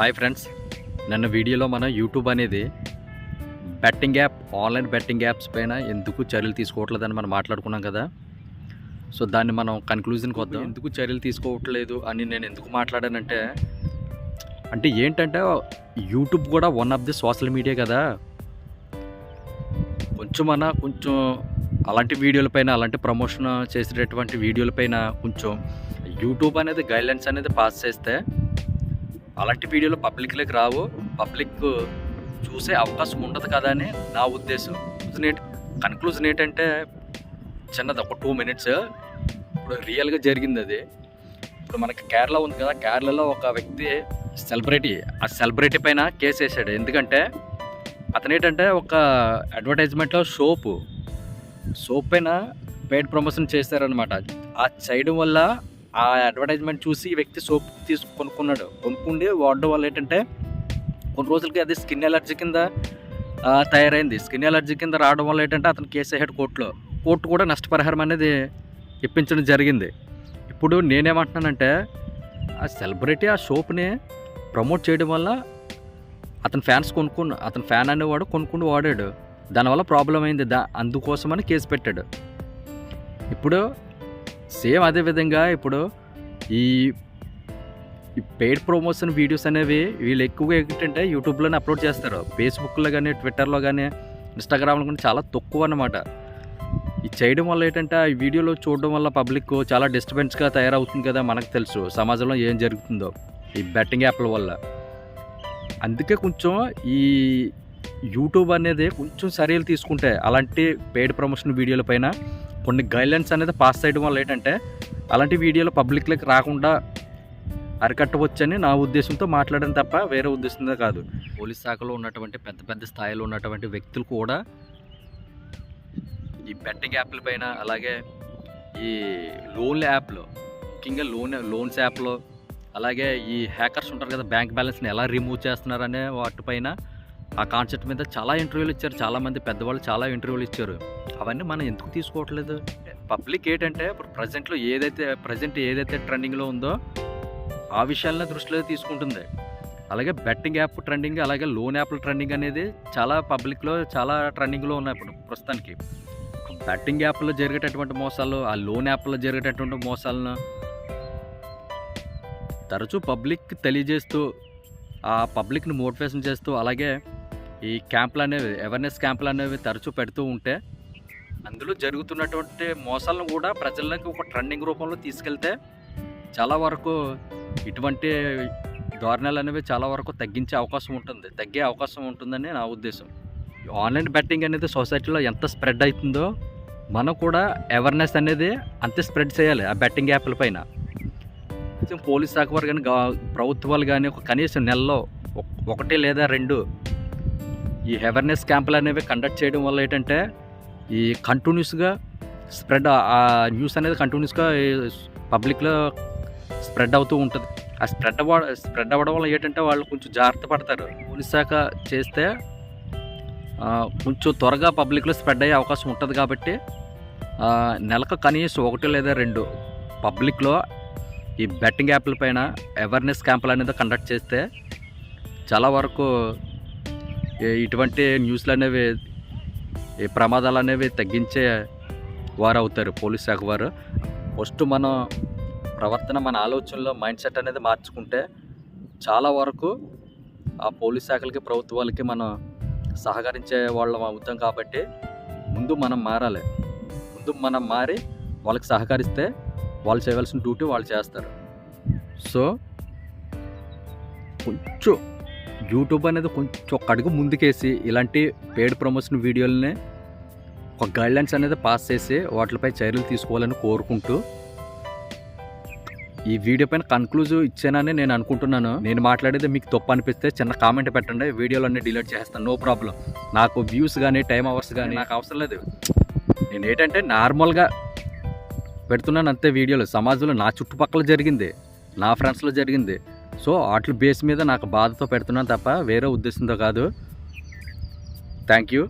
Hi friends, నిన్న వీడియోలో మనం యూట్యూబ్ అనేది betting app, online betting apps పైన ఎందుకు చర్యలు తీసుకోవట్లేదని మనం మాట్లాడుకున్నాం కదా. సో దాన్ని మనం కన్క్లూజన్కి వద్దాం. ఎందుకు చర్యలు తీసుకోవట్లేదు అని నేను ఎందుకు మాట్లాడానంటే, ఏంటంటే యూట్యూబ్ కూడా one of the social media కదా. కొంచెం అలాంటి వీడియోలపైన, అలాంటి ప్రమోషన్ చేసేటటువంటి వీడియోలపైన కొంచెం యూట్యూబ్ అనేది గైడ్లైన్స్ అనేది పాస్ చేస్తే అలాంటి వీడియోలు పబ్లిక్లోకి రావు, పబ్లిక్ చూసే అవకాశం ఉండదు కదా అని నా ఉద్దేశం. కన్క్లూజన్ ఏంటంటే చిన్నది, ఒక 2 minutes. ఇప్పుడు రియల్గా జరిగింది అది. ఇప్పుడు మనకి కేరళ ఉంది కదా, కేరళలో ఒక వ్యక్తి ఆ సెలబ్రిటీ పైన కేసు వేసాడు. ఎందుకంటే అతను ఏంటంటే ఒక అడ్వర్టైజ్మెంట్లో సోప్ పైన పెయిడ్ ప్రమోషన్ చేశారనమాట. ఆ చేయడం వల్ల ఆ అడ్వర్టైజ్మెంట్ చూసి ఈ వ్యక్తి సోప్ కొనుక్కుండి వాడడం వల్ల ఏంటంటే కొన్ని రోజులకి అది స్కిన్ ఎలర్జీ కింద తయారైంది. స్కిన్ ఎలర్జీ కింద రావడం వల్ల ఏంటంటే అతను కేసు వేసాడు కోర్టు కూడా నష్టపరిహారం అనేది ఇప్పించడం జరిగింది. ఇప్పుడు నేనేమంటున్నానంటే, ఆ సెలబ్రిటీ ఆ సోప్ని ప్రమోట్ చేయడం వల్ల అతని ఫ్యాన్ అనేవాడు కొనుక్కుంటూ వాడాడు. దానివల్ల ప్రాబ్లం అయింది. అందుకోసమని కేసు పెట్టాడు. ఇప్పుడు సేమ్ అదేవిధంగా ఇప్పుడు ఈ పెయిడ్ ప్రమోషన్ వీడియోస్ అనేవి వీళ్ళు ఎక్కువగా ఏంటంటే యూట్యూబ్లోనే అప్లోడ్ చేస్తారు. ఫేస్బుక్లో కానీ, ట్విట్టర్లో కానీ, ఇన్స్టాగ్రామ్లో కానీ చాలా తక్కువ అన్నమాట. ఇది చేయడం వల్ల ఏంటంటే ఈ వీడియోలో చూడడం వల్ల పబ్లిక్ చాలా డిస్టర్బెన్స్గా తయారవుతుంది కదా. మనకు తెలుసు సమాజంలో ఏం జరుగుతుందో ఈ బెట్టింగ్ యాప్ల వల్ల. అందుకే కొంచెం ఈ యూట్యూబ్ అనేది కొంచెం చర్యలు తీసుకుంటే అలాంటి పెయిడ్ ప్రమోషన్ వీడియోల పైన కొన్ని గైడ్లైన్స్ అనేది పాస్ చేయడం వల్ల ఏంటంటే అలాంటి వీడియోలు పబ్లిక్లోకి రాకుండా అరికట్టవచ్చని నా ఉద్దేశంతో మాట్లాడడం తప్ప వేరే ఉద్దేశంతో కాదు. పోలీస్ శాఖలో ఉన్నటువంటి పెద్ద స్థాయిలో ఉన్నటువంటి వ్యక్తులు కూడా ఈ బెట్టింగ్ యాప్ల పైన, అలాగే ఈ లోన్ల యాప్లో, ముఖ్యంగా లోన్స్ యాప్లో, అలాగే ఈ హ్యాకర్స్ ఉంటారు కదా, బ్యాంక్ బ్యాలెన్స్ని ఎలా రిమూవ్ చేస్తున్నారనే వాటిపైన ఆ కాన్సెప్ట్ మీద చాలా ఇంటర్వ్యూలు ఇచ్చారు. చాలామంది పెద్దవాళ్ళు చాలా ఇంటర్వ్యూలు ఇచ్చారు. అవన్నీ మనం ఎందుకు తీసుకోవట్లేదు? పబ్లిక్ ఏంటంటే ఇప్పుడు ప్రజెంట్ ఏదైతే ట్రెండింగ్లో ఉందో ఆ విషయాలనే దృష్టిలో తీసుకుంటుంది. అలాగే బెట్టింగ్ యాప్ ట్రెండింగ్, అలాగే లోన్ యాప్ల ట్రెండింగ్ అనేది చాలా పబ్లిక్లో చాలా ట్రెండింగ్లో ఉన్నాయి ఇప్పుడు ప్రస్తుతానికి. బెట్టింగ్ యాప్లో జరిగేటటువంటి మోసాలు, ఆ లోన్ యాప్లో జరిగేటటువంటి మోసాలను తరచూ పబ్లిక్ తెలియజేస్తూ, ఆ పబ్లిక్ని మోటివేషన్ చేస్తూ, అలాగే ఈ క్యాంపులు అనేవి, అవేర్నెస్ క్యాంపులు అనేవి తరచూ పెడుతూ ఉంటే అందులో జరుగుతున్నటువంటి మోసాలను కూడా ప్రజల్లోకి ఒక ట్రెండింగ్ రూపంలో తీసుకెళ్తే చాలా వరకు ఇటువంటి దారుణాలు అనేవి చాలా వరకు తగ్గే అవకాశం ఉంటుందని నా ఉద్దేశం. ఆన్లైన్ బెట్టింగ్ అనేది సొసైటీలో ఎంత స్ప్రెడ్ అవుతుందో మనం కూడా అవేర్నెస్ అనేది అంతే స్ప్రెడ్ చేయాలి ఆ బెట్టింగ్ యాప్ల పైన. పోలీస్ శాఖ వారు కానీ, ప్రభుత్వాలు కానీ ఒక కనీసం నెలలో 1 లేదా 2 ఈ అవేర్నెస్ క్యాంపులు అనేవి కండక్ట్ చేయడం వల్ల ఏంటంటే ఈ కంటిన్యూస్గా ఆ న్యూస్ అనేది కంటిన్యూస్గా పబ్లిక్లో స్ప్రెడ్ అవుతూ ఉంటుంది. ఆ స్ప్రెడ్ అవ్వడం వల్ల ఏంటంటే వాళ్ళు కొంచెం జాగ్రత్త పడతారు. పోలీస్ శాఖ చేస్తే కొంచెం త్వరగా పబ్లిక్లో స్ప్రెడ్ అయ్యే అవకాశం ఉంటుంది. కాబట్టి నెలకు కనీసం 1 లేదా 2 పబ్లిక్లో ఈ బెట్టింగ్ యాప్ల పైన అవేర్నెస్ క్యాంపులు అనేది కండక్ట్ చేస్తే చాలా వరకు ఇటువంటి న్యూస్లు అనేవి, ఈ ప్రమాదాలు అనేవి తగ్గించే వారు అవుతారు పోలీస్ శాఖ వారు. ఫస్ట్ మన ప్రవర్తన, మన ఆలోచనలో మైండ్ సెట్ అనేది మార్చుకుంటే చాలా వరకు ఆ పోలీస్ శాఖలకి, ప్రభుత్వాలకి మనం సహకరించే వాళ్ళం అవుతాం. కాబట్టి ముందు మనం మారి వాళ్ళకి సహకరిస్తే వాళ్ళు చేయవలసిన డ్యూటీ వాళ్ళు చేస్తారు. సో కొంచెం యూట్యూబ్ అనేది కొంచెం ఒక అడుగు ముందుకేసి ఇలాంటి పెయిడ్ ప్రమోషన్ వీడియోలని ఒక గైడ్లైన్స్ అనేది పాస్ చేసి వాటిపై చర్యలు తీసుకోవాలని కోరుకుంటూ ఈ వీడియో పైన కన్క్లూజివ్ ఇచ్చానని నేను అనుకుంటున్నాను. నేను మాట్లాడేది మీకు తప్పు అనిపిస్తే చిన్న కామెంట్ పెట్టండి, వీడియోలన్నీ డిలీట్ చేస్తాను, నో ప్రాబ్లం. నాకు వ్యూస్ కానీ, టైం అవర్స్ కానీ నాకు అవసరం లేదు. నేను ఏంటంటే నార్మల్గా పెడుతున్నాను అంతే వీడియోలు. సమాజంలో నా చుట్టుపక్కల జరిగింది, నా ఫ్రెండ్స్లో జరిగింది. సో వాటి బేస్ మీద నాకు బాధతో పెడుతున్నాను తప్ప వేరే ఉద్దేశంతో కాదు. Thank you.